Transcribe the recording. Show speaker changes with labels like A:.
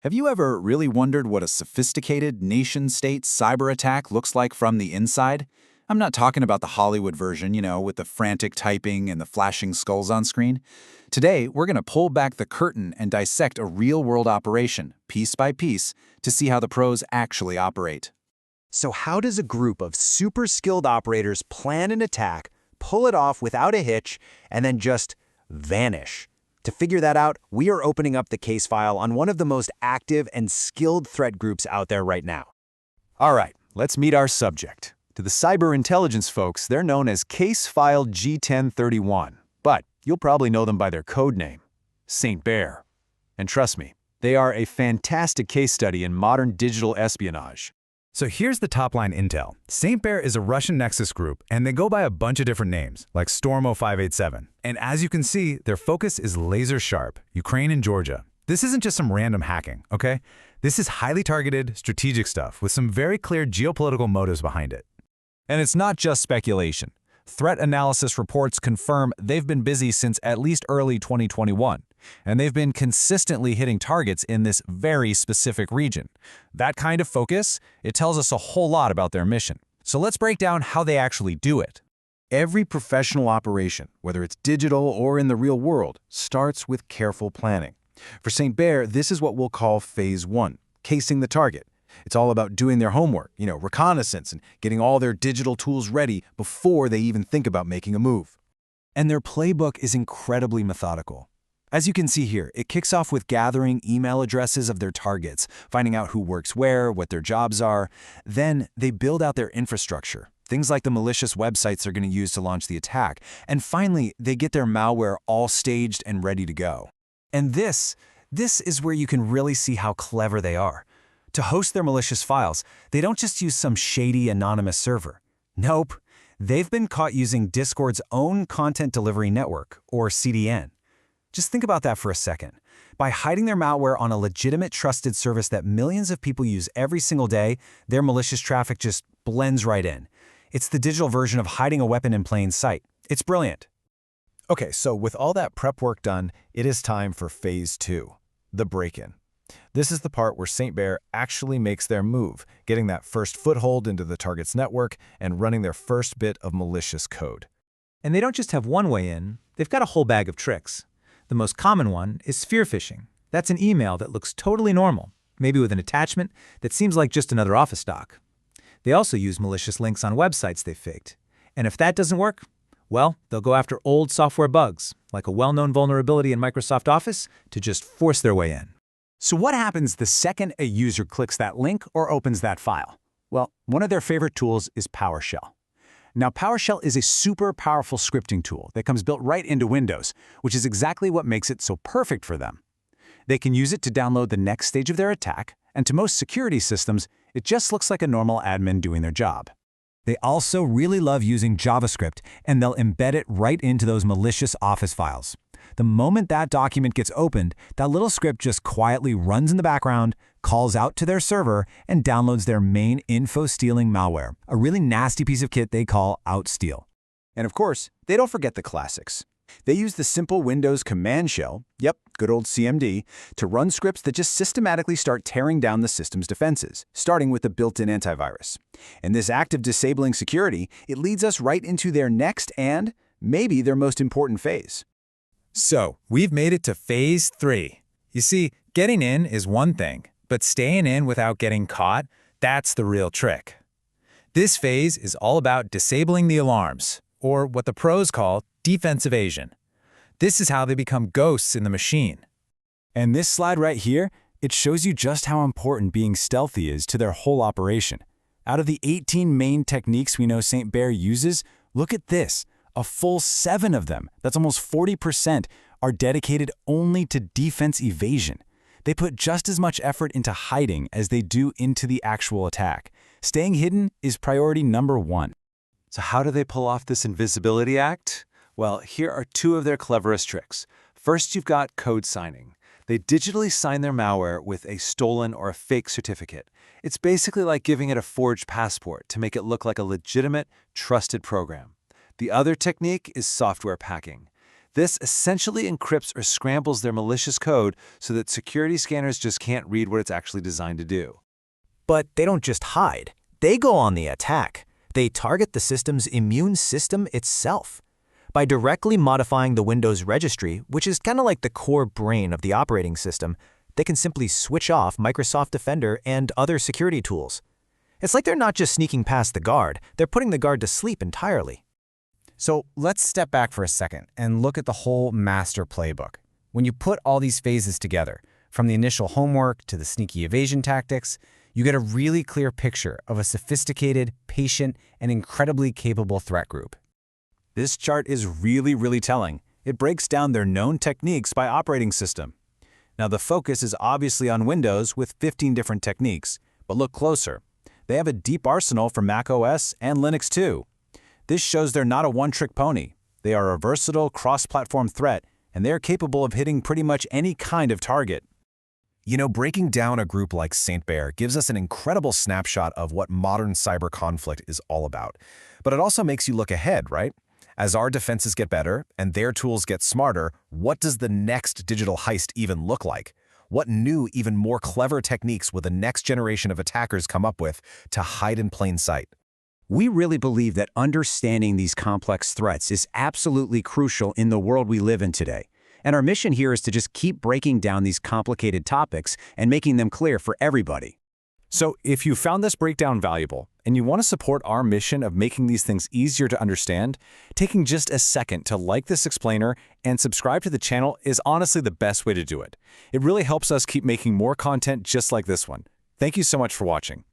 A: Have you ever really wondered what a sophisticated nation-state cyber attack looks like from the inside? I'm not talking about the Hollywood version, with the frantic typing and the flashing skulls on screen. Today, we're going to pull back the curtain and dissect a real-world operation, piece by piece, to see how the pros actually operate.
B: So how does a group of super skilled operators plan an attack, pull it off without a hitch, and then just vanish? To figure that out, we are opening up the case file on one of the most active and skilled threat groups out there right now.
C: All right, let's meet our subject. To the cyber intelligence folks, they're known as Case File G1031, but you'll probably know them by their code name, St. Bear. And trust me, they are a fantastic case study in modern digital espionage.
D: So here's the top-line intel. St. Bear is a Russian nexus group, and they go by a bunch of different names, like Stormo 587. And as you can see, their focus is laser-sharp, Ukraine and Georgia. This isn't just some random hacking, okay? This is highly targeted, strategic stuff with some very clear geopolitical motives behind it.
C: And it's not just speculation. Threat analysis reports confirm they've been busy since at least early 2021, and they've been consistently hitting targets in this very specific region. That kind of focus, it tells us a whole lot about their mission. So let's break down how they actually do it. Every professional operation, whether it's digital or in the real world, starts with careful planning. For St. Bear, this is what we'll call Phase 1, casing the target. It's all about doing their homework, reconnaissance and getting all their digital tools ready before they even think about making a move. And their playbook is incredibly methodical. As you can see here, it kicks off with gathering email addresses of their targets, finding out who works where, what their jobs are. Then they build out their infrastructure, things like the malicious websites they're going to use to launch the attack. And finally, they get their malware all staged and ready to go. And this is where you can really see how clever they are. To host their malicious files, they don't just use some shady anonymous server. Nope, they've been caught using Discord's own content delivery network, or CDN. Just think about that for a second. By hiding their malware on a legitimate trusted service that millions of people use every single day, their malicious traffic just blends right in. It's the digital version of hiding a weapon in plain sight. It's brilliant. Okay, so with all that prep work done, it is time for Phase 2, the break-in. This is the part where St. Bear actually makes their move, getting that first foothold into the target's network and running their first bit of malicious code.
D: And they don't just have one way in, they've got a whole bag of tricks. The most common one is spear phishing. That's an email that looks totally normal, maybe with an attachment that seems like just another Office doc. They also use malicious links on websites they've faked. And if that doesn't work, well, they'll go after old software bugs, like a well-known vulnerability in Microsoft Office, to just force their way in.
C: So what happens the second a user clicks that link or opens that file? Well, one of their favorite tools is PowerShell. Now, PowerShell is a super powerful scripting tool that comes built right into Windows, which is exactly what makes it so perfect for them. They can use it to download the next stage of their attack, and to most security systems, it just looks like a normal admin doing their job. They also really love using JavaScript, and they'll embed it right into those malicious Office files. The moment that document gets opened, that little script just quietly runs in the background, calls out to their server, and downloads their main info-stealing malware, a really nasty piece of kit they call Outsteal. And of course, they don't forget the classics. They use the simple Windows command shell, yep, good old CMD, to run scripts that just systematically start tearing down the system's defenses, starting with the built-in antivirus. And this act of disabling security, it leads us right into their next and maybe their most important phase.
D: So, we've made it to Phase 3. You see, getting in is one thing, but staying in without getting caught, that's the real trick. This phase is all about disabling the alarms, or what the pros call defense evasion. This is how they become ghosts in the machine.
C: And this slide right here, it shows you just how important being stealthy is to their whole operation. Out of the 18 main techniques we know St. Bear uses, look at this. A full 7 of them, that's almost 40%, are dedicated only to defense evasion. They put just as much effort into hiding as they do into the actual attack. Staying hidden is priority number 1. So how do they pull off this invisibility act? Well, here are 2 of their cleverest tricks. First, you've got code signing. They digitally sign their malware with a stolen or a fake certificate. It's basically like giving it a forged passport to make it look like a legitimate, trusted program. The other technique is software packing. This essentially encrypts or scrambles their malicious code so that security scanners just can't read what it's actually designed to do.
B: But they don't just hide. They go on the attack. They target the system's immune system itself. By directly modifying the Windows registry, which is kind of like the core brain of the operating system, they can simply switch off Microsoft Defender and other security tools. It's like they're not just sneaking past the guard, they're putting the guard to sleep entirely.
E: So let's step back for a second and look at the whole master playbook. When you put all these phases together, from the initial homework to the sneaky evasion tactics, you get a really clear picture of a sophisticated, patient, and incredibly capable threat group.
A: This chart is really telling. It breaks down their known techniques by operating system. Now, the focus is obviously on Windows with 15 different techniques, but look closer. They have a deep arsenal for Mac OS and Linux too. This shows they're not a one-trick pony. They are a versatile, cross-platform threat, and they are capable of hitting pretty much any kind of target.
C: You know, breaking down a group like St. Bear gives us an incredible snapshot of what modern cyber conflict is all about. But it also makes you look ahead, right? As our defenses get better and their tools get smarter, what does the next digital heist even look like? What new, even more clever techniques will the next generation of attackers come up with to hide in plain sight?
B: We really believe that understanding these complex threats is absolutely crucial in the world we live in today. And our mission here is to just keep breaking down these complicated topics and making them clear for everybody.
C: So if you found this breakdown valuable and you want to support our mission of making these things easier to understand, taking just a second to like this explainer and subscribe to the channel is honestly the best way to do it. It really helps us keep making more content just like this one. Thank you so much for watching.